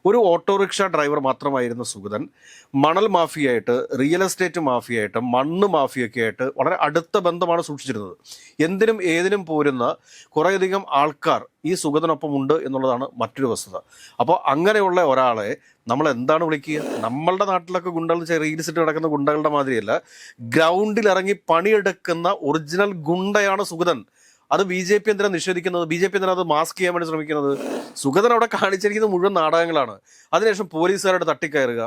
ഒരു autorickshaw driver മാത്രമായിരുന്ന Sugathan മണൽ മാഫിയായിട്ട്, real estate മാഫിയായിട്ട്, മണ്ണ് മാഫിയൊക്കെ ആയിട്ട് വളരെ അടുത്ത ബന്ധമാണ് സൂക്ഷിച്ചിരുന്നത്. എന്തിനും ഏതിനും പോരുന്ന കുറേയധികം ആൾക്കാർ ഈ സുഗതനൊപ്പം ഉണ്ട് എന്നുള്ളതാണ് മറ്റൊരു വസ്തുത. അപ്പോൾ അങ്ങനെയുള്ള ഒരാളെ നമ്മൾ എന്താണ് വിളിക്കുക? നമ്മളുടെ നാട്ടിലൊക്കെ ഗുണ്ടകൾ റീൽസിട്ട് കിടക്കുന്ന ഗുണ്ടകളുടെ മാതിരിയല്ല, ഗ്രൗണ്ടിൽ ഇറങ്ങി പണിയെടുക്കുന്ന ഒറിജിനൽ ഗുണ്ടയാണ് സുഗതൻ. അത് ബി ജെ പി എന്തിനാണ് നിഷേധിക്കുന്നത്? ബി ജെ പി എന്തിനാണ് അത് മാസ്ക് ചെയ്യാൻ വേണ്ടി ശ്രമിക്കുന്നത്? സുഗതൻ അവിടെ കാണിച്ചിരിക്കുന്നത് മുഴുവൻ നാടകങ്ങളാണ്. അതിനുശേഷം പോലീസുകാരുടെ തട്ടിക്കയറുക,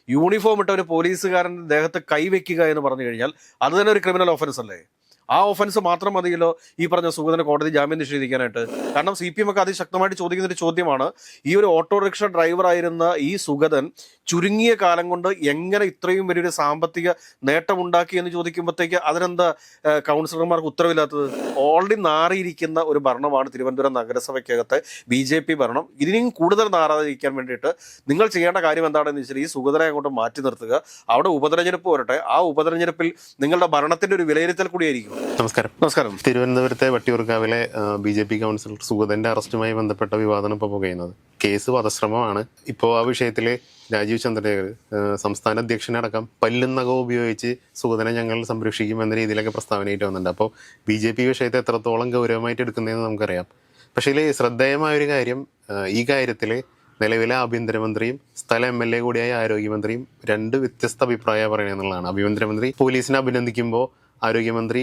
യൂണിഫോം ഇട്ട ഒരു പോലീസുകാരൻ്റെ ദേഹത്ത് കൈവയ്ക്കുക എന്ന് പറഞ്ഞു കഴിഞ്ഞാൽ അത് തന്നെ ഒരു ക്രിമിനൽ ഓഫൻസ് അല്ലേ? ആ ഓഫൻസ് മാത്രം മതിയല്ലോ ഈ പറഞ്ഞ സുഗതന് കോടതി ജാമ്യം നിഷേധിക്കാനായിട്ട്. കാരണം CPM ഒക്കെ അതിശക്തമായിട്ട് ചോദിക്കുന്ന ഒരു ചോദ്യമാണ്, ഈ ഒരു ഓട്ടോറിക്ഷ ഡ്രൈവറായിരുന്ന ഈ സുഗതൻ ചുരുങ്ങിയ കാലം കൊണ്ട് എങ്ങനെ ഇത്രയും വലിയൊരു സാമ്പത്തിക നേട്ടമുണ്ടാക്കി എന്ന് ചോദിക്കുമ്പോഴത്തേക്ക് അതിനെന്താ കൗൺസിലർമാർക്ക് ഉത്തരവില്ലാത്തത്? ഓൾറെഡി നാറിയിരിക്കുന്ന ഒരു ഭരണമാണ് തിരുവനന്തപുരം നഗരസഭയ്ക്കകത്തെ BJP ഭരണം. ഇതിനും കൂടുതൽ നാറാതിരിക്കാൻ വേണ്ടിയിട്ട് നിങ്ങൾ ചെയ്യേണ്ട കാര്യം എന്താണെന്ന് വെച്ചാൽ ഈ സുഗതനെ അങ്ങോട്ട് മാറ്റി നിർത്തുക. അവിടെ ഉപതെരഞ്ഞെടുപ്പ് വരട്ടെ, ആ ഉപതെരഞ്ഞെടുപ്പിൽ നിങ്ങളുടെ ഭരണത്തിന്റെ ഒരു വിലയിരുത്തൽ കൂടിയായിരിക്കും. നമസ്കാരം. തിരുവനന്തപുരത്തെ വട്ടിയൂർക്കാവിലെ BJP കൗൺസിലർ സുഗതന്റെ അറസ്റ്റുമായി ബന്ധപ്പെട്ട വിവാദം ഇപ്പോൾ പുകയുന്നത്. കേസ് വധശ്രമമാണ്. ഇപ്പോൾ ആ വിഷയത്തിൽ രാജീവ് ചന്ദ്രശേഖർ സംസ്ഥാന അധ്യക്ഷനടക്കം പല്ലും നഖവും ഉപയോഗിച്ച് സുഗതനെ ഞങ്ങൾ സംരക്ഷിക്കും എന്ന രീതിയിലൊക്കെ പ്രസ്താവനയായിട്ട് വന്നിട്ടുണ്ട്. അപ്പോൾ BJP വിഷയത്തെ എത്രത്തോളം ഗൗരവമായിട്ട് എടുക്കുന്നതെന്ന് നമുക്കറിയാം. പക്ഷേ ഇതിൽ ശ്രദ്ധേയമായൊരു കാര്യം, ഈ കാര്യത്തിൽ നിലവിലെ ആഭ്യന്തരമന്ത്രിയും സ്ഥല MLA കൂടിയായ ആരോഗ്യമന്ത്രിയും രണ്ട് വ്യത്യസ്ത അഭിപ്രായം പറയുക എന്നുള്ളതാണ്. ആഭ്യന്തരമന്ത്രി പോലീസിനെ അഭിനന്ദിക്കുമ്പോൾ ആരോഗ്യമന്ത്രി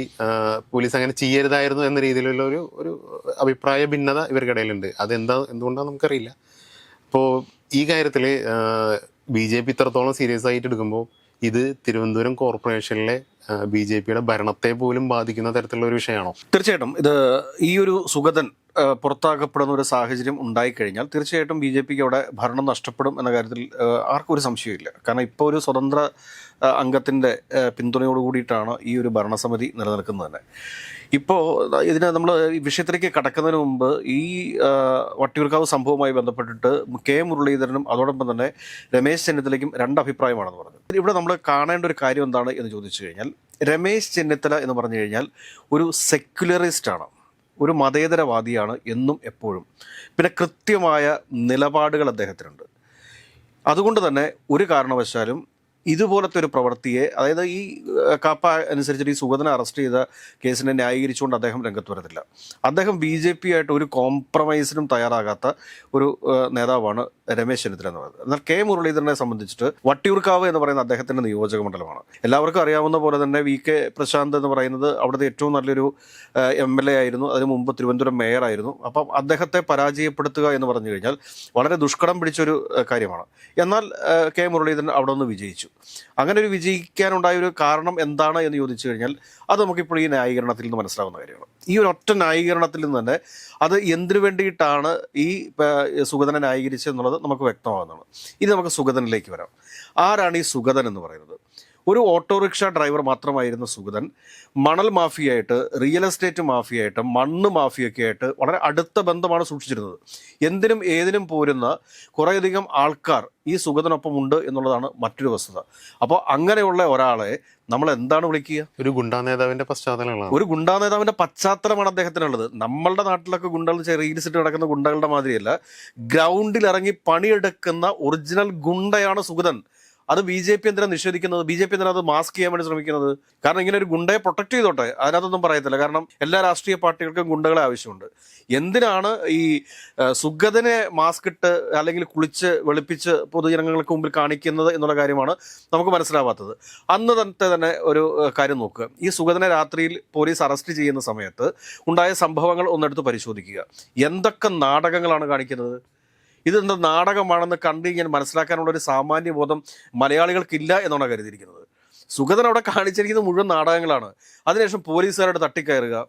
പോലീസ് അങ്ങനെ ചെയ്യരുതായിരുന്നു എന്ന രീതിയിലുള്ള ഒരു അഭിപ്രായ ഭിന്നത ഇവർക്കിടയിലുണ്ട്. എന്തുകൊണ്ടാണെന്ന് നമുക്കറിയില്ല. അപ്പോൾ ഈ കാര്യത്തിൽ BJP ഇത്രത്തോളം സീരിയസ് ആയിട്ട് എടുക്കുമ്പോൾ ഇത് തിരുവനന്തപുരം കോർപ്പറേഷനിലെ BJPയുടെ ഭരണത്തെ പോലും ബാധിക്കുന്ന തരത്തിലുള്ള ഒരു വിഷയമാണോ? തീർച്ചയായിട്ടും ഇത് ഈ ഒരു സുഗതൻ പുറത്താക്കപ്പെടുന്ന ഒരു സാഹചര്യം ഉണ്ടായിക്കഴിഞ്ഞാൽ തീർച്ചയായിട്ടും BJPക്ക് അവിടെ ഭരണം നഷ്ടപ്പെടും എന്ന കാര്യത്തിൽ ആർക്കും ഒരു സംശയമില്ല. കാരണം ഇപ്പോൾ ഒരു സ്വതന്ത്ര അംഗത്തിൻ്റെ പിന്തുണയോട് കൂടിയിട്ടാണ് ഈ ഒരു ഭരണസമിതി നിലനിൽക്കുന്നത് തന്നെ. ഇപ്പോൾ ഇതിന് നമ്മൾ ഈ വിഷയത്തിലേക്ക് കടക്കുന്നതിന് മുമ്പ് ഈ വട്ടിയൂർക്കാവ് സംഭവവുമായി ബന്ധപ്പെട്ടിട്ട് K മുരളീധരനും അതോടൊപ്പം തന്നെ രമേശ് ചെന്നിത്തലയ്ക്കും രണ്ട് അഭിപ്രായമാണെന്ന് പറഞ്ഞത്. ഇവിടെ നമ്മൾ കാണേണ്ട ഒരു കാര്യം എന്താണ് എന്ന് ചോദിച്ചു കഴിഞ്ഞാൽ, രമേശ് ചെന്നിത്തല എന്ന് പറഞ്ഞു കഴിഞ്ഞാൽ ഒരു സെക്യുലറിസ്റ്റാണ്, ഒരു മതേതരവാദിയാണ് എന്നും എപ്പോഴും. പിന്നെ കൃത്യമായ നിലപാടുകൾ അദ്ദേഹത്തിനുണ്ട്. അതുകൊണ്ട് തന്നെ ഒരു കാരണവശാലും ഇതുപോലത്തെ ഒരു പ്രവൃത്തിയെ, അതായത് ഈ കാപ്പ അനുസരിച്ചിട്ട് ഈ സുഗതനെ അറസ്റ്റ് ചെയ്ത കേസിനെ ന്യായീകരിച്ചുകൊണ്ട് അദ്ദേഹം രംഗത്ത് വരത്തില്ല. അദ്ദേഹം BJP ആയിട്ട് ഒരു കോംപ്രമൈസിനും തയ്യാറാകാത്ത ഒരു നേതാവാണ് രമേശ് ചെന്നിത്തല എന്ന് പറയുന്നത്. എന്നാൽ K മുരളീധരനെ സംബന്ധിച്ചിട്ട് വട്ടിയൂർക്കാവ് എന്ന് പറയുന്ന അദ്ദേഹത്തിൻ്റെ നിയോജക മണ്ഡലമാണ്. എല്ലാവർക്കും അറിയാവുന്ന പോലെ തന്നെ VK പ്രശാന്ത് എന്ന് പറയുന്നത് അവിടുത്തെ ഏറ്റവും നല്ലൊരു MLA ആയിരുന്നു. അതിനു മുമ്പ് തിരുവനന്തപുരം മേയറായിരുന്നു. അപ്പം അദ്ദേഹത്തെ പരാജയപ്പെടുത്തുക എന്ന് പറഞ്ഞു കഴിഞ്ഞാൽ വളരെ ദുഷ്കടം പിടിച്ചൊരു കാര്യമാണ്. എന്നാൽ K മുരളീധരൻ അവിടെ നിന്ന് വിജയിച്ചു. അങ്ങനെ ഒരു വിജയിക്കാനുണ്ടായ ഒരു കാരണം എന്താണ് എന്ന് ചോദിച്ചു കഴിഞ്ഞാൽ അത് നമുക്കിപ്പോൾ ഈ ന്യായീകരണത്തിൽ നിന്ന് മനസ്സിലാവുന്ന കാര്യമാണ്. ഈ ഒരു ഒറ്റ ന്യായീകരണത്തിൽ നിന്ന് തന്നെ അത് എന്തിനു വേണ്ടിയിട്ടാണ് ഈ സുഗതനെ ന്യായീകരിച്ചത് എന്നുള്ളത് നമുക്ക് വ്യക്തമാകുന്നതാണ്. ഇനി നമുക്ക് സുഗതനിലേക്ക് വരാം. ആരാണ് ഈ സുഗതൻ എന്ന് പറയുന്നത്? ഒരു ഓട്ടോറിക്ഷ ഡ്രൈവർ മാത്രമായിരുന്ന സുഗതൻ മണൽ മാഫിയായിട്ട്, റിയൽ എസ്റ്റേറ്റ് മാഫിയായിട്ട്, മണ്ണ് മാഫിയൊക്കെ ആയിട്ട് വളരെ അടുത്ത ബന്ധമാണ് സൂക്ഷിച്ചിരുന്നത്. എന്തിനും ഏതിനും പോരുന്ന കുറേയധികം ആൾക്കാർ ഈ സുഗതനൊപ്പം ഉണ്ട് എന്നുള്ളതാണ് മറ്റൊരു വസ്തുത. അപ്പോൾ അങ്ങനെയുള്ള ഒരാളെ നമ്മൾ എന്താണ് വിളിക്കുക? ഒരു ഗുണ്ടാ നേതാവിന്റെ പശ്ചാത്തലമാണ്. ഒരു ഗുണ്ടാ നേതാവിന്റെ പശ്ചാത്തലമാണ് അദ്ദേഹത്തിനുള്ളത്. നമ്മളുടെ നാട്ടിലൊക്കെ ഗുണ്ടകൾ റീൽസിട്ട് കിടക്കുന്ന ഗുണ്ടകളുടെ മാതിരിയല്ല, ഗ്രൗണ്ടിൽ ഇറങ്ങി പണിയെടുക്കുന്ന ഒറിജിനൽ ഗുണ്ടയാണ് സുഗതൻ. അത് BJP എന്തിനാണ് നിഷേധിക്കുന്നത്? BJP എന്തിനാണ് അത് മാസ്ക് ചെയ്യാൻ വേണ്ടി ശ്രമിക്കുന്നത്? കാരണം ഇങ്ങനെ ഒരു ഗുണ്ടയെ പ്രൊട്ടക്ട് ചെയ്തോട്ടെ, അതിനകത്തൊന്നും പറയത്തില്ല. കാരണം എല്ലാ രാഷ്ട്രീയ പാർട്ടികൾക്കും ഗുണ്ടകളെ ആവശ്യമുണ്ട്. എന്തിനാണ് ഈ സുഗതനെ മാസ്ക് ഇട്ട് അല്ലെങ്കിൽ കുളിച്ച് വെളുപ്പിച്ച് പൊതുജനങ്ങൾക്ക് മുമ്പിൽ കാണിക്കുന്നത് എന്നുള്ള കാര്യമാണ് നമുക്ക് മനസ്സിലാവാത്തത്. അന്ന് തന്നെ ഒരു കാര്യം നോക്കുക. ഈ സുഗതനെ രാത്രിയിൽ പോലീസ് അറസ്റ്റ് ചെയ്യുന്ന സമയത്ത് ഉണ്ടായ സംഭവങ്ങൾ ഒന്നെടുത്ത് പരിശോധിക്കുക. എന്തൊക്കെ നാടകങ്ങളാണ് കാണിക്കുന്നത്? ഇതെന്താ നാടകമാണെന്ന് കണ്ടു കഴിഞ്ഞാൽ മനസ്സിലാക്കാനുള്ളൊരു സാമാന്യ ബോധം മലയാളികൾക്കില്ല എന്നാണ് കരുതിയിരിക്കുന്നത്. സുഗതൻ അവിടെ കാണിച്ചിരിക്കുന്നത് മുഴുവൻ നാടകങ്ങളാണ്. അതിനുശേഷം പോലീസുകാരുടെ തട്ടിക്കയറുക,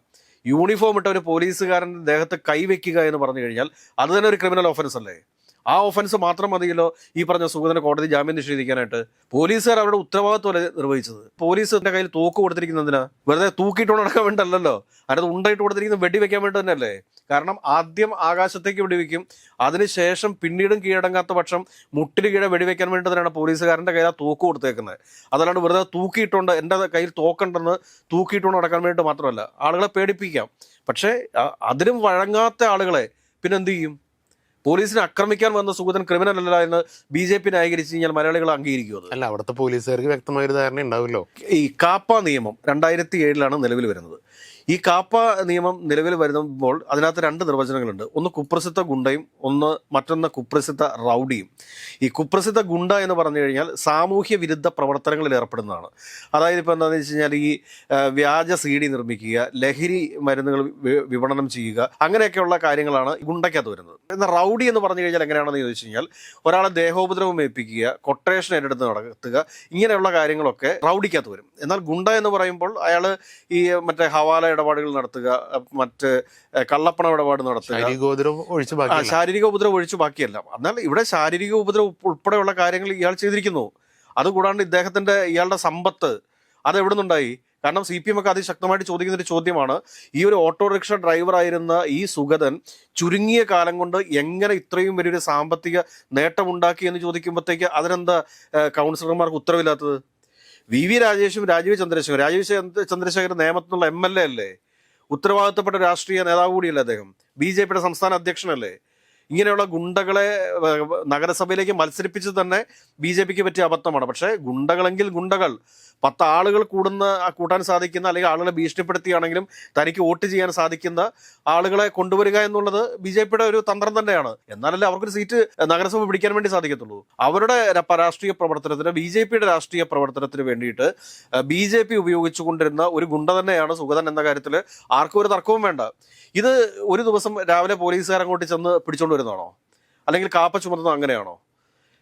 യൂണിഫോം ഇട്ട ഒരു പോലീസുകാരൻ്റെ ദേഹത്ത് കൈവയ്ക്കുക എന്ന് പറഞ്ഞു കഴിഞ്ഞാൽ അത് തന്നെ ഒരു ക്രിമിനൽ ഓഫൻസ് അല്ലേ? ആ ഓഫൻസ് മാത്രം മതിയല്ലോ ഈ പറഞ്ഞ സുഗതന് കോടതി ജാമ്യം നിഷേധിക്കാനായിട്ട്. പോലീസുകാർ അവരുടെ ഉത്തരവാദിത്വമല്ലേ നിർവഹിച്ചത്? പോലീസിന്റെ കയ്യിൽ തോക്ക് കൊടുത്തിരിക്കുന്നതിനാ വെറുതെ തൂക്കിയിട്ടോണ്ട് നടക്കാൻ വേണ്ടല്ലോ, അതിനകത്ത് ഉണ്ടായിട്ട് കൊടുത്തിരിക്കുന്നത് വെടിവെക്കാൻ വേണ്ടി തന്നെയല്ലേ? കാരണം ആദ്യം ആകാശത്തേക്ക് വെടിവെക്കും, അതിനുശേഷം പിന്നീടും കീഴടങ്ങാത്ത പക്ഷം മുട്ടിന് കീഴെ വെടിവെക്കാൻ വേണ്ടി തന്നെയാണ് പോലീസുകാരൻ്റെ കയ്യിൽ ആ തോക്ക് കൊടുത്തേക്കുന്നത്. അതല്ലാണ്ട് വെറുതെ തൂക്കിയിട്ടുണ്ട്, എൻ്റെ കയ്യിൽ തോക്കുണ്ടെന്ന് തൂക്കിയിട്ടോണ്ട് നടക്കാൻ വേണ്ടിയിട്ട് മാത്രമല്ല. ആളുകളെ പേടിപ്പിക്കാം, പക്ഷേ അതിനും വഴങ്ങാത്ത ആളുകളെ പിന്നെ എന്ത് ചെയ്യും? പോലീസിനെ ആക്രമിക്കാൻ വന്ന സുഗതൻ ക്രിമിനൽ അല്ല എന്ന് BJP ന്യായീകരിച്ച് കഴിഞ്ഞാൽ മലയാളികൾ അംഗീകരിക്കും അത്? അല്ല, അവിടുത്തെ പോലീസുകാർക്ക് വ്യക്തമായൊരു ധാരണ ഉണ്ടാവുമല്ലോ. ഈ കാപ്പ നിയമം 2007 നിലവിൽ വരുന്നത്. ഈ കാപ്പ നിയമം നിലവിൽ വരുമ്പോൾ അതിനകത്ത് 2 നിർവചനങ്ങളുണ്ട്. ഒന്ന് കുപ്രസിദ്ധ ഗുണ്ടയും മറ്റൊന്ന് കുപ്രസിദ്ധ റൗഡിയും. ഈ കുപ്രസിദ്ധ ഗുണ്ട എന്ന് പറഞ്ഞു കഴിഞ്ഞാൽ സാമൂഹ്യ വിരുദ്ധ പ്രവർത്തനങ്ങളിൽ ഏർപ്പെടുന്നതാണ്. അതായത് ഇപ്പോൾ എന്താണെന്ന് വെച്ച് കഴിഞ്ഞാൽ ഈ വ്യാജ CD നിർമ്മിക്കുക, ലഹരി മരുന്നുകൾ വിപണനം ചെയ്യുക, അങ്ങനെയൊക്കെയുള്ള കാര്യങ്ങളാണ് ഗുണ്ടയ്ക്കകത്ത് വരുന്നത്. എന്നാൽ റൗഡി എന്ന് പറഞ്ഞു കഴിഞ്ഞാൽ എങ്ങനെയാണെന്ന് ചോദിച്ചു കഴിഞ്ഞാൽ ഒരാളെ ദേഹോപദ്രവം ഏൽപ്പിക്കുക, കൊട്ടേഷൻ ഏറ്റെടുത്ത് നടത്തുക, ഇങ്ങനെയുള്ള കാര്യങ്ങളൊക്കെ റൗഡിക്കകത്ത് വരും. എന്നാൽ ഗുണ്ട എന്ന് പറയുമ്പോൾ അയാൾ ഈ മറ്റേ ഹവാല ഇടപാടുകൾ നടത്തുക, മറ്റ് കള്ളപ്പണ ഇടപാട് നടത്തുക, ശാരീരിക ഉപദ്രവം ഒഴിച്ചു ബാക്കിയെല്ലാം. എന്നാൽ ഇവിടെ ശാരീരിക ഉപദ്രവം ഉൾപ്പെടെയുള്ള കാര്യങ്ങൾ ഇയാൾ ചെയ്തിരിക്കുന്നു. അതുകൂടാണ്ട് ഇയാളുടെ സമ്പത്ത് അത് എവിടെ നിന്നുണ്ടായി? കാരണം CPM ഒക്കെ അതിശക്തമായിട്ട് ചോദിക്കുന്ന ഒരു ചോദ്യമാണ്, ഈ ഒരു ഓട്ടോറിക്ഷ ഡ്രൈവറായിരുന്ന ഈ സുഗതൻ ചുരുങ്ങിയ കാലം കൊണ്ട് എങ്ങനെ ഇത്രയും വലിയൊരു സാമ്പത്തിക നേട്ടമുണ്ടാക്കി എന്ന് ചോദിക്കുമ്പോഴത്തേക്ക് അതിനെന്താ കൗൺസിലർമാർക്ക് ഉത്തരവില്ലാത്തത്? VV രാജേഷും രാജീവ് ചന്ദ്രശേഖരൻ നിയമത്തിനുള്ള MLA അല്ലേ? ഉത്തരവാദിത്തപ്പെട്ട രാഷ്ട്രീയ നേതാവ് കൂടിയല്ലേ അദ്ദേഹം? BJP സംസ്ഥാന അധ്യക്ഷനല്ലേ? ഇങ്ങനെയുള്ള ഗുണ്ടകളെ നഗരസഭയിലേക്ക് മത്സരിപ്പിച്ച് തന്നെ BJPക്ക് പറ്റിയ അബദ്ധമാണ്. പക്ഷേ ഗുണ്ടകളെങ്കിൽ ഗുണ്ടകൾ 10 ആളുകൾ കൂട്ടാൻ സാധിക്കുന്ന, അല്ലെങ്കിൽ ആളുകളെ ഭീഷണിപ്പെടുത്തിയാണെങ്കിലും തനിക്ക് വോട്ട് ചെയ്യാൻ സാധിക്കുന്ന ആളുകളെ കൊണ്ടുവരിക എന്നുള്ളത് BJPയുടെ ഒരു തന്ത്രം തന്നെയാണ്. എന്നാലല്ലേ അവർക്കൊരു സീറ്റ് നഗരസഭ പിടിക്കാൻ വേണ്ടി സാധിക്കത്തുള്ളൂ. അവരുടെ രാഷ്ട്രീയ പ്രവർത്തനത്തിന്, BJPയുടെ രാഷ്ട്രീയ പ്രവർത്തനത്തിന് വേണ്ടിയിട്ട് BJP ഉപയോഗിച്ചുകൊണ്ടിരുന്ന ഒരു ഗുണ്ട തന്നെയാണ് സുഗതൻ എന്ന കാര്യത്തിൽ ആർക്കും ഒരു തർക്കവും വേണ്ട. ഇത് ഒരു ദിവസം രാവിലെ പോലീസുകാരങ്ങോട്ട് ചെന്ന് പിടിച്ചോണ്ട് വരുന്നതാണോ? അല്ലെങ്കിൽ കാപ്പ ചുമത്തുന്നത് അങ്ങനെയാണോ?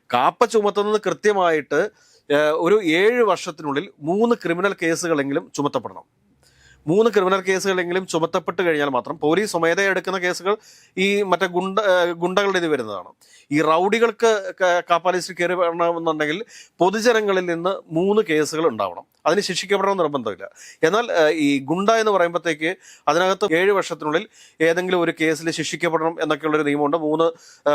കാപ്പ ചുമത്തുന്നത് കൃത്യമായിട്ട് ഒരു 7 വർഷത്തിനുള്ളിൽ 3 ക്രിമിനൽ കേസുകളെങ്കിലും ചുമത്തപ്പെടണം. 3 ക്രിമിനൽ കേസുകളെങ്കിലും ചുമത്തപ്പെട്ട് കഴിഞ്ഞാൽ മാത്രം, പോലീസ് സ്വമേധയാ എടുക്കുന്ന കേസുകൾ ഈ മറ്റേ ഗുണ്ടകളുടെ ഇത് വരുന്നതാണ്. ഈ റൗഡികൾക്ക് കാപ്പ ലിസ്റ്റിൽ കയറി വരണമെന്നുണ്ടെങ്കിൽ പൊതുജനങ്ങളിൽ നിന്ന് 3 കേസുകൾ ഉണ്ടാവണം. അതിന് ശിക്ഷിക്കപ്പെടണമെന്ന് നിർബന്ധമില്ല. എന്നാൽ ഈ ഗുണ്ട എന്ന് പറയുമ്പോഴത്തേക്ക് അതിനകത്ത് 7 വർഷത്തിനുള്ളിൽ ഏതെങ്കിലും ഒരു കേസിൽ ശിക്ഷിക്കപ്പെടണം എന്നൊക്കെയുള്ളൊരു നിയമമുണ്ട്. 3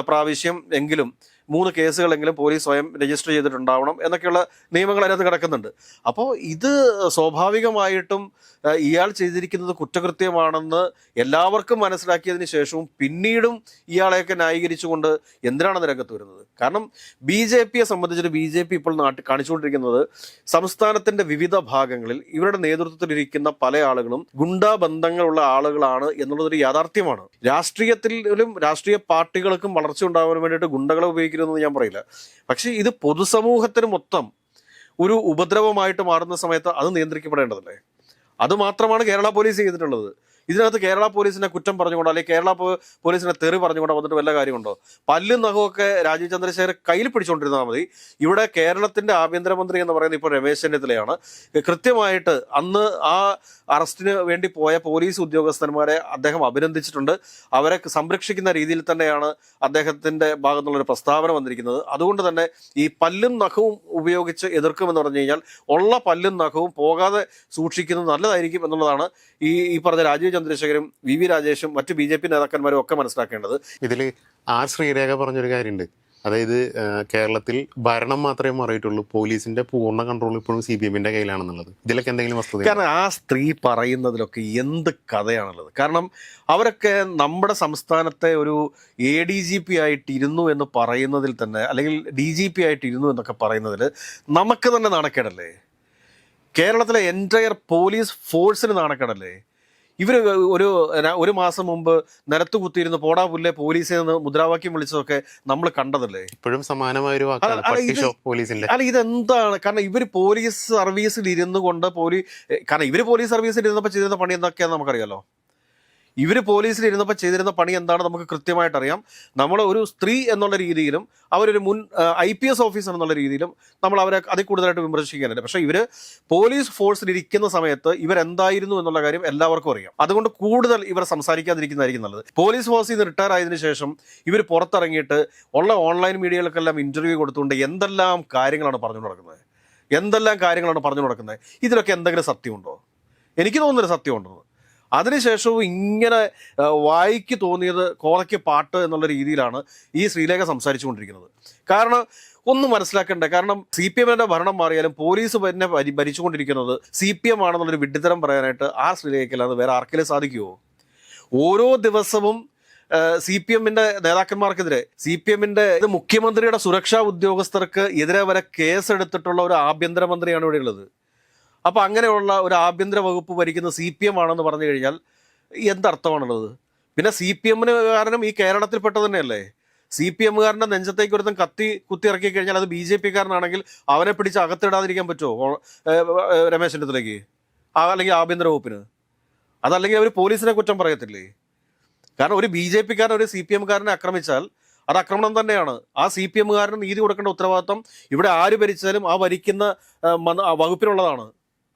പ്രാവശ്യം എങ്കിലും 3 കേസുകളെങ്കിലും പോലീസ് സ്വയം രജിസ്റ്റർ ചെയ്തിട്ടുണ്ടാവണം എന്നൊക്കെയുള്ള നിയമങ്ങൾ അതിനകത്ത് കിടക്കുന്നുണ്ട്. അപ്പോൾ ഇത് സ്വാഭാവികമായിട്ടും ഇയാൾ ചെയ്തിരിക്കുന്നത് കുറ്റകൃത്യമാണെന്ന് എല്ലാവർക്കും മനസ്സിലാക്കിയതിന് ശേഷവും പിന്നീടും ഇയാളെയൊക്കെ ന്യായീകരിച്ചുകൊണ്ട് എന്തിനാണ് രംഗത്ത് വരുന്നത്? കാരണം BJPയെ സംബന്ധിച്ചിട്ട് BJP ഇപ്പോൾ കാണിച്ചുകൊണ്ടിരിക്കുന്നത് സംസ്ഥാനത്തിന്റെ വിവിധ ഭാഗങ്ങളിൽ ഇവരുടെ നേതൃത്വത്തിലിരിക്കുന്ന പല ആളുകളും ഗുണ്ടാ ബന്ധങ്ങളുള്ള ആളുകളാണ് എന്നുള്ളതൊരു യാഥാർത്ഥ്യമാണ്. രാഷ്ട്രീയത്തിലും രാഷ്ട്രീയ പാർട്ടികൾക്കും വളർച്ച ഉണ്ടാകാൻ വേണ്ടിയിട്ട് ഗുണ്ടകളെ ഉപയോഗിക്കരുതെന്ന് ഞാൻ പറയില്ല. പക്ഷേ ഇത് പൊതുസമൂഹത്തിന് മൊത്തം ഒരു ഉപദ്രവമായിട്ട് മാറുന്ന സമയത്ത് അത് നിയന്ത്രിക്കപ്പെടേണ്ടതല്ലേ? അതുമാത്രമാണ് കേരള പോലീസ് ചെയ്തിട്ടുള്ളത്. ഇതിനകത്ത് കേരള പോലീസിനെ കുറ്റം പറഞ്ഞുകൊണ്ടോ അല്ലെങ്കിൽ കേരള പോലീസിനെ തെറി പറഞ്ഞുകൊണ്ടോ വന്നിട്ട് വല്ല കാര്യമുണ്ടോ? പല്ലും നഖമൊക്കെ രാജീവ് ചന്ദ്രശേഖർ കയ്യിൽ പിടിച്ചുകൊണ്ടിരുന്നാൽ മതി. ഇവിടെ കേരളത്തിന്റെ ആഭ്യന്തരമന്ത്രി എന്ന് പറയുന്നത് ഇപ്പോൾ രമേശ് ചെന്നിത്തലയാണ്. കൃത്യമായിട്ട് അന്ന് ആ അറസ്റ്റിന് വേണ്ടി പോയ പോലീസ് ഉദ്യോഗസ്ഥന്മാരെ അദ്ദേഹം അഭിനന്ദിച്ചിട്ടുണ്ട്. അവരെ സംരക്ഷിക്കുന്ന രീതിയിൽ തന്നെയാണ് അദ്ദേഹത്തിന്റെ ഭാഗത്തുനിന്നുള്ളൊരു പ്രസ്താവന വന്നിരിക്കുന്നത്. അതുകൊണ്ട് തന്നെ ഈ പല്ലും നഖവും ഉപയോഗിച്ച് എതിർക്കുമെന്ന് പറഞ്ഞു കഴിഞ്ഞാൽ ഉള്ള പല്ലും നഖവും പോകാതെ സൂക്ഷിക്കുന്നത് നല്ലതായിരിക്കും എന്നുള്ളതാണ് ഈ പറഞ്ഞ രാജീവ് ചന്ദ്രശേഖരും VV രാജേഷും മറ്റ് BJP നേതാക്കന്മാരും ഒക്കെ മനസ്സിലാക്കേണ്ടത്. ഇതിൽ R ശ്രീരേഖ പറഞ്ഞൊരു കാര്യമുണ്ട്. അതായത് കേരളത്തിൽ ഭരണം മാത്രമേ മാറിയിട്ടുള്ളൂ, പോലീസിന്റെ പൂർണ്ണ കൺട്രോൾ ഇപ്പോഴും CPMന്റെ കയ്യിലാണെന്നുള്ളത്. ഇതിലൊക്കെ എന്തെങ്കിലും വസ്തുത? കാരണം ആ സ്ത്രീ പറയുന്നതിലൊക്കെ എന്ത് കഥയാണുള്ളത്. കാരണം അവരൊക്കെ നമ്മുടെ സംസ്ഥാനത്തെ ഒരു ADGP ആയിട്ടിരുന്നു എന്ന് പറയുന്നതിൽ തന്നെ, അല്ലെങ്കിൽ DGP ആയിട്ടിരുന്നു എന്നൊക്കെ പറയുന്നതിൽ നമുക്ക് തന്നെ നാണക്കേടല്ലേ? കേരളത്തിലെ എൻറ്റയർ പോലീസ് ഫോഴ്സിന് നാണക്കേടല്ലേ? ഇവർ ഒരു മാസം മുമ്പ് നിലത്ത് കുത്തിയിരുന്ന് പോടാ പുല്ലേ പോലീസിൽ നിന്ന് മുദ്രാവാക്യം വിളിച്ചതൊക്കെ നമ്മൾ കണ്ടതല്ലേ? ഇപ്പോഴും സമാനമായൊരു പോലീസിന്റെ. അല്ല, ഇതെന്താണ്? കാരണം ഇവർ പോലീസ് സർവീസിൽ ഇരുന്നു കൊണ്ട് കാരണം ഇവർ പോലീസ് സർവീസിൽ ഇരുന്നപ്പോൾ ചെയ്തിരുന്ന പണി എന്തൊക്കെയാണെന്ന് നമുക്കറിയാലോ. ഇവർ പോലീസിൽ ഇരുന്നപ്പോൾ ചെയ്തിരുന്ന പണി എന്താണ് നമുക്ക് കൃത്യമായിട്ടറിയാം. നമ്മൾ ഒരു സ്ത്രീ എന്നുള്ള രീതിയിലും അവരൊരു മുൻ IPS ഓഫീസർ എന്നുള്ള രീതിയിലും നമ്മൾ അവരെ അതിൽ കൂടുതലായിട്ട് വിമർശിക്കാനില്ല. പക്ഷേ ഇവർ പോലീസ് ഫോഴ്സിൽ ഇരിക്കുന്ന സമയത്ത് ഇവരെന്തായിരുന്നു എന്നുള്ള കാര്യം എല്ലാവർക്കും അറിയാം. അതുകൊണ്ട് കൂടുതൽ ഇവർ സംസാരിക്കാതിരിക്കുന്നതായിരിക്കും നല്ലത്. പോലീസ് ഫോഴ്സിൽ നിന്ന് റിട്ടയർ ആയതിനു ശേഷം ഇവർ പുറത്തിറങ്ങിയിട്ട് ഉള്ള ഓൺലൈൻ മീഡിയകൾക്കെല്ലാം ഇൻ്റർവ്യൂ കൊടുത്തുകൊണ്ട് എന്തെല്ലാം കാര്യങ്ങളാണ് പറഞ്ഞു നടക്കുന്നത്. ഇതിലൊക്കെ എന്തെങ്കിലും സത്യമുണ്ടോ? എനിക്ക് തോന്നുന്നൊരു സത്യമുണ്ടെന്ന്. അതിനുശേഷവും ഇങ്ങനെ വായിക്ക് തോന്നിയത് കോലയ്ക്ക് പാട്ട് എന്നുള്ള രീതിയിലാണ് ഈ ശ്രീലേഖ സംസാരിച്ചുകൊണ്ടിരിക്കുന്നത്. കാരണം ഒന്നും മനസ്സിലാക്കണ്ടേ? കാരണം CPMന്റെ ഭരണം മാറിയാലും പോലീസ് തന്നെ ഭരിച്ചുകൊണ്ടിരിക്കുന്നത് CPM ആണെന്നുള്ളൊരു വിഡ്ഢിത്തരം പറയാനായിട്ട് ആ ശ്രീലേഖയ്ക്കല്ലാതെ വേറെ ആർക്കെങ്കിലും സാധിക്കുമോ? ഓരോ ദിവസവും സി പി എമ്മിന്റെ നേതാക്കന്മാർക്കെതിരെ CPM-ന്റെ മുഖ്യമന്ത്രിയുടെ സുരക്ഷാ ഉദ്യോഗസ്ഥർക്ക് എതിരെ വരെ കേസെടുത്തിട്ടുള്ള ഒരു ആഭ്യന്തരമന്ത്രിയാണ് ഇവിടെ ഉള്ളത്. അപ്പൊ അങ്ങനെയുള്ള ഒരു ആഭ്യന്തര വകുപ്പ് ഭരിക്കുന്ന CPM ആണെന്ന് പറഞ്ഞു കഴിഞ്ഞാൽ എന്തർത്ഥമാണുള്ളത്? പിന്നെ CPM-ന് കാരണം ഈ കേരളത്തിൽപ്പെട്ടത് തന്നെയല്ലേ? CPM-കാരൻ്റെ നെഞ്ചത്തേക്ക് ഒരുത്തൻ കുത്തി ഇറക്കി കഴിഞ്ഞാൽ അത് BJP-കാരനാണെങ്കിൽ അവനെ പിടിച്ച് അകത്തിടാതിരിക്കാൻ പറ്റുമോ രമേശ് ചെന്നിത്തലയ്ക്ക്, അല്ലെങ്കിൽ ആഭ്യന്തര വകുപ്പിന്? അതല്ലെങ്കിൽ അവർ പോലീസിനെ കുറ്റം പറയത്തില്ലേ? കാരണം ഒരു BJP-കാരൻ ഒരു CPM-കാരനെ ആക്രമിച്ചാൽ അത് ആക്രമണം തന്നെയാണ്. ആ CPM-കാരന് നീതി കൊടുക്കേണ്ട ഉത്തരവാദിത്വം ഇവിടെ ആര് ഭരിച്ചാലും ആ ഭരിക്കുന്ന വകുപ്പിനുള്ളതാണ്,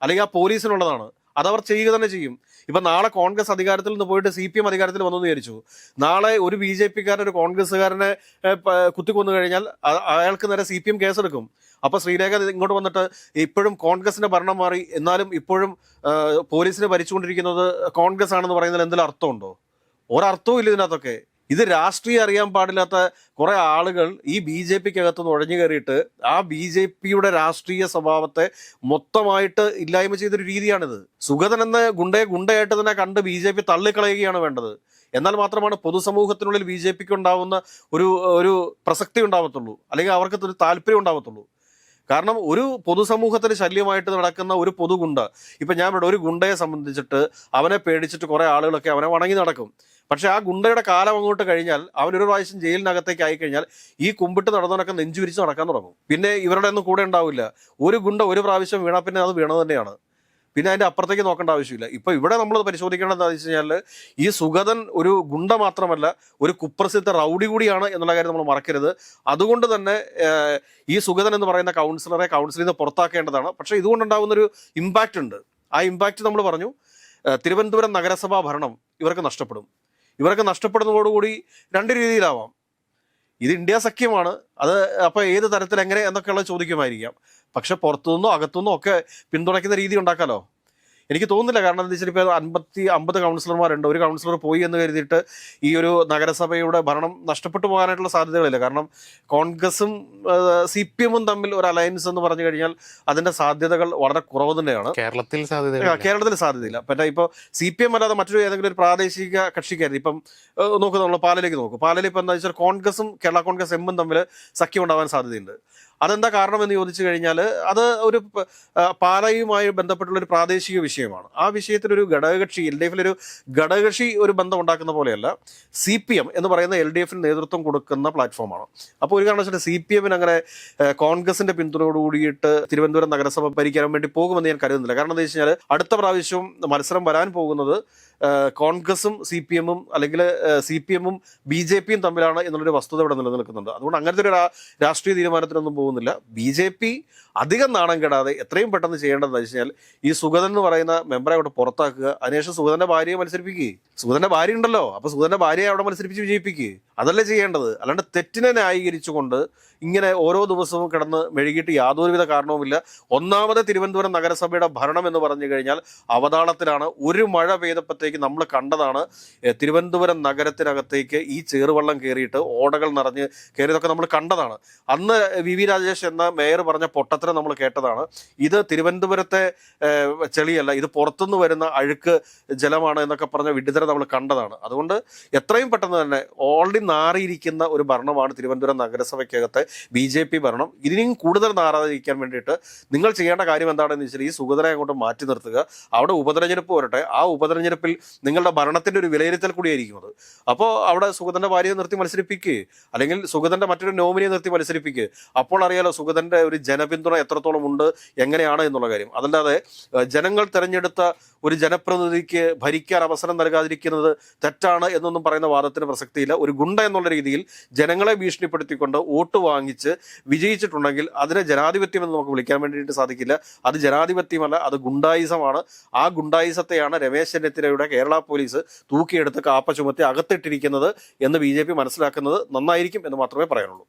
അല്ലെങ്കിൽ ആ പോലീസിനുള്ളതാണ്. അതവർ ചെയ്യുക തന്നെ ചെയ്യും. ഇപ്പം നാളെ കോൺഗ്രസ് അധികാരത്തിൽ നിന്ന് പോയിട്ട് CPM അധികാരത്തിൽ വന്നെന്ന് വിചാരിച്ചു. നാളെ ഒരു BJP-കാരൻ ഒരു കോൺഗ്രസ്സുകാരനെ കുത്തിക്കൊന്നു കഴിഞ്ഞാൽ അയാൾക്ക് നേരെ CPM കേസെടുക്കും. അപ്പോൾ ശ്രീരേഖ ഇങ്ങോട്ട് വന്നിട്ട് ഇപ്പോഴും കോൺഗ്രസിന്റെ ഭരണം മാറി എന്നാലും ഇപ്പോഴും പോലീസിനെ ഭരിച്ചുകൊണ്ടിരിക്കുന്നത് കോൺഗ്രസ് ആണെന്ന് പറയുന്നതിൽ എന്തെങ്കിലും അർത്ഥമുണ്ടോ? ഒരർത്ഥവും ഇല്ല ഇതിനകത്തൊക്കെ. ഇത് രാഷ്ട്രീയം അറിയാൻ പാടില്ലാത്ത കുറെ ആളുകൾ ഈ BJP-ക്കകത്ത് നുഴഞ്ഞു കയറിയിട്ട് ആ BJP-യുടെ രാഷ്ട്രീയ സ്വഭാവത്തെ മൊത്തമായിട്ട് ഇല്ലായ്മ ചെയ്തൊരു രീതിയാണിത്. സുഗതൻ എന്ന ഗുണ്ടയായിട്ട് തന്നെ കണ്ട് BJP തള്ളിക്കളയുകയാണ് വേണ്ടത്. എന്നാൽ മാത്രമാണ് പൊതുസമൂഹത്തിനുള്ളിൽ BJP-ക്ക് ഉണ്ടാവുന്ന ഒരു പ്രസക്തി ഉണ്ടാവത്തുള്ളൂ, അല്ലെങ്കിൽ അവർക്ക് ഒരു താല്പര്യം ഉണ്ടാവത്തുള്ളൂ. കാരണം ഒരു പൊതുസമൂഹത്തിന് ശല്യമായിട്ട് നടക്കുന്ന ഒരു പൊതുഗുണ്ട, ഇപ്പം ഞാൻ ഇവിടെ ഒരു ഗുണ്ടയെ സംബന്ധിച്ചിട്ട് അവനെ പേടിച്ചിട്ട് കുറേ ആളുകളൊക്കെ അവനെ വണങ്ങി നടക്കും. പക്ഷെ ആ ഗുണ്ടയുടെ കാലം അങ്ങോട്ട് കഴിഞ്ഞാൽ അവനൊരു പ്രാവശ്യം ജയിലിനകത്തേക്ക് ആയിക്കഴിഞ്ഞാൽ ഈ കുമ്പിട്ട് നടന്നവനൊക്കെ നെഞ്ചു വിരിച്ച് നടക്കാൻ തുടങ്ങും. പിന്നെ ഇവരുടെ ഒന്നും കൂടെ ഉണ്ടാവില്ല. ഒരു ഗുണ്ട ഒരു പ്രാവശ്യം വീണാൽ പിന്നെ അത് വീണത് തന്നെയാണ്. പിന്നെ അതിൻ്റെ അപ്പുറത്തേക്ക് നോക്കേണ്ട ആവശ്യമില്ല. ഇപ്പോൾ ഇവിടെ നമ്മൾ പരിശോധിക്കേണ്ടത് എന്താണെന്ന് വെച്ച് കഴിഞ്ഞാൽ ഈ സുഗതൻ ഒരു ഗുണ്ട മാത്രമല്ല, ഒരു കുപ്രസിദ്ധ റൗഡി കൂടിയാണ് എന്നുള്ള കാര്യം നമ്മൾ മറക്കരുത്. അതുകൊണ്ട് തന്നെ ഈ സുഗതൻ എന്ന് പറയുന്ന കൗൺസിലറെ കൗൺസിലിൽ നിന്ന് പുറത്താക്കേണ്ടതാണ്. പക്ഷേ ഇതുകൊണ്ടുണ്ടാകുന്നൊരു ഇമ്പാക്റ്റ് ഉണ്ട്. ആ ഇമ്പാക്റ്റ് നമ്മൾ പറഞ്ഞു. തിരുവനന്തപുരം നഗരസഭാ ഭരണം ഇവർക്ക് നഷ്ടപ്പെടും. ഇവർക്ക് നഷ്ടപ്പെടുന്നതോടുകൂടി രണ്ട് രീതിയിലാവാം. ഇത് ഇന്ത്യ സഖ്യമാണ്, അത് അപ്പോൾ ഏത് തരത്തിൽ എങ്ങനെ എന്നൊക്കെയുള്ളത് ചോദിക്കുമായിരിക്കാം. പക്ഷെ പുറത്തുനിന്നോ അകത്തുനിന്നോ ഒക്കെ പിന്തുണയ്ക്കുന്ന രീതി ഉണ്ടാക്കാമല്ലോ. എനിക്ക് തോന്നുന്നില്ല. കാരണം എന്താ വെച്ചാൽ ഇപ്പോൾ 50 കൗൺസിലർമാരുണ്ട്. ഒരു കൗൺസിലർ പോയി എന്ന് കരുതിയിട്ട് ഈ ഒരു നഗരസഭയുടെ ഭരണം നഷ്ടപ്പെട്ടു പോകാനായിട്ടുള്ള സാധ്യതകളില്ല. കാരണം കോൺഗ്രസും CPM-ഉം തമ്മിൽ ഒരു അലയൻസ് എന്ന് പറഞ്ഞു കഴിഞ്ഞാൽ അതിന്റെ സാധ്യതകൾ വളരെ കുറവ് തന്നെയാണ്. കേരളത്തിൽ സാധ്യതയില്ല. പിന്നെ ഇപ്പോൾ CPM അല്ലാതെ മറ്റൊരു ഏതെങ്കിലും ഒരു പ്രാദേശിക കക്ഷിക്കായിരുന്നു. ഇപ്പം നോക്കുക, നമ്മൾ പാലയിലേക്ക് നോക്കും. പാലയിൽ ഇപ്പം എന്താ വെച്ചാൽ കോൺഗ്രസും കേരള കോൺഗ്രസ് എമ്മും തമ്മിൽ സഖ്യം ഉണ്ടാവാൻ സാധ്യതയുണ്ട്. അതെന്താ കാരണം എന്ന് ചോദിച്ചു കഴിഞ്ഞാൽ അത് ഒരു പാലയുമായി ബന്ധപ്പെട്ടുള്ള ഒരു പ്രാദേശിക വിഷയമാണ്. ആ വിഷയത്തിലൊരു ഘടകകക്ഷി LDF-ൽ ഘടകകക്ഷി ഒരു ബന്ധം ഉണ്ടാക്കുന്ന പോലെയല്ല CPM എന്ന് പറയുന്ന LDF-ന് നേതൃത്വം കൊടുക്കുന്ന പ്ലാറ്റ്ഫോമാണ്. അപ്പോൾ ഒരു കാരണവശാലും CPM-ന് അങ്ങനെ കോൺഗ്രസിന്റെ പിന്തുണയോട് കൂടിയിട്ട് തിരുവനന്തപുരം നഗരസഭ ഭരിക്കാൻ വേണ്ടി പോകുമെന്ന് ഞാൻ കരുതുന്നില്ല. കാരണം എന്താ വെച്ച് കഴിഞ്ഞാൽ അടുത്ത പ്രാവശ്യം മത്സരം വരാൻ പോകുന്നത് കോൺഗ്രസും CPM-ഉം അല്ലെങ്കിൽ CPM-ഉം BJP-യും തമ്മിലാണ് എന്നുള്ളൊരു വസ്തുത ഇവിടെ നിലനിൽക്കുന്നുണ്ട്. അതുകൊണ്ട് അങ്ങനത്തെ ഒരു രാഷ്ട്രീയ തീരുമാനത്തിനൊന്നും പോകുന്നില്ല. BJP അധികം നാണം കെടാതെ എത്രയും പെട്ടെന്ന് ചെയ്യേണ്ടതെന്ന് വെച്ച് കഴിഞ്ഞാൽ ഈ സുഗതൻ എന്ന് പറയുന്ന മെമ്പറെ അവിടെ പുറത്താക്കുക. അതിനുശേഷം സുഗതന്റെ ഭാര്യയെ മത്സരിപ്പിക്കുക. സുഗതന്റെ ഭാര്യ ഉണ്ടല്ലോ, അപ്പൊ സുഗതന്റെ ഭാര്യയെ അവിടെ മത്സരിപ്പിച്ച് വിജയിപ്പിക്കുക. അതല്ലേ ചെയ്യേണ്ടത്. അല്ലാണ്ട് തെറ്റിനെ ന്യായീകരിച്ചുകൊണ്ട് ഇങ്ങനെ ഓരോ ദിവസവും കിടന്ന് മെഴുകിയിട്ട് യാതൊരുവിധ കാരണവുമില്ല. ഒന്നാമത് തിരുവനന്തപുരം നഗരസഭയുടെ ഭരണം എന്ന് പറഞ്ഞു കഴിഞ്ഞാൽ അവതാളത്തിലാണ്. ഒരു മഴ പെയ്തപ്പോഴത്തേക്ക് നമ്മൾ കണ്ടതാണ് തിരുവനന്തപുരം നഗരത്തിനകത്തേക്ക് ഈ ചേറുവള്ളം കയറിയിട്ട് ഓടകൾ നിറഞ്ഞ് കയറിയതൊക്കെ നമ്മൾ കണ്ടതാണ്. അന്ന് VV രാജേഷ് എന്ന മേയർ പറഞ്ഞ പൊട്ടത്തരം നമ്മൾ കേട്ടതാണ്. ഇത് തിരുവനന്തപുരത്തെ ചെളിയല്ല, ഇത് പുറത്തുനിന്ന് വരുന്ന അഴുക്ക് ജലമാണ് എന്നൊക്കെ പറഞ്ഞ വിഡ്ഢിത്തരം നമ്മൾ കണ്ടതാണ്. അതുകൊണ്ട് എത്രയും പെട്ടെന്ന് തന്നെ ഓൾറെഡി നാറിയിരിക്കുന്ന ഒരു ഭരണമാണ് തിരുവനന്തപുരം നഗരസഭയ്ക്കകത്തെ BJP ഭരണം. ഇതിനും കൂടുതൽ നാറാതിരിക്കാൻ വേണ്ടിയിട്ട് നിങ്ങൾ ചെയ്യേണ്ട കാര്യം എന്താണെന്ന് വെച്ചാൽ ഈ സുഗതനെ അങ്ങോട്ട് മാറ്റി നിർത്തുക. അവിടെ ഉപതെരഞ്ഞെടുപ്പ് വരട്ടെ. ആ ഉപതെരഞ്ഞെടുപ്പിൽ നിങ്ങളുടെ ഭരണത്തിന്റെ ഒരു വിലയിരുത്തൽ കൂടിയായിരിക്കും അത്. അപ്പോൾ അവിടെ സുഗതന്റെ ഭാര്യയെ നിർത്തി മത്സരിപ്പിക്കുക, അല്ലെങ്കിൽ സുഗതന്റെ മറ്റൊരു നോമിനിയെ നിർത്തി മത്സരിപ്പിക്കുക. അപ്പോൾ അറിയാലോ സുഗതന്റെ ഒരു ജനപിന്തുണ എത്രത്തോളം ഉണ്ട്, എങ്ങനെയാണ് എന്നുള്ള കാര്യം. അതല്ലാതെ ജനങ്ങൾ തെരഞ്ഞെടുത്ത ഒരു ജനപ്രതിനിധിക്ക് ഭരിക്കാൻ അവസരം നൽകാതിരിക്കുന്നത് തെറ്റാണ് എന്നൊന്നും പറയുന്ന വാദത്തിന് പ്രസക്തിയില്ല. ഒരു ഗുണ്ട എന്നുള്ള രീതിയിൽ ജനങ്ങളെ ഭീഷണിപ്പെടുത്തിക്കൊണ്ട് വോട്ട് വാങ്ങിച്ച് വിജയിച്ചിട്ടുണ്ടെങ്കിൽ അതിനെ ജനാധിപത്യം എന്ന് നമുക്ക് വിളിക്കാൻ വേണ്ടിയിട്ട് സാധിക്കില്ല. അത് ജനാധിപത്യമല്ല, അത് ഗുണ്ടായിസമാണ്. ആ ഗുണ്ടായിസത്തെയാണ് രമേശ് ചെന്നിത്തലയുടെ കേരള പോലീസ് തൂക്കിയെടുത്ത് കാപ്പ ചുമത്തി അകത്തിട്ടിരിക്കുന്നത് എന്ന് BJP മനസ്സിലാക്കുന്നത് നന്നായിരിക്കും എന്ന് മാത്രമേ പറയാനുള്ളൂ.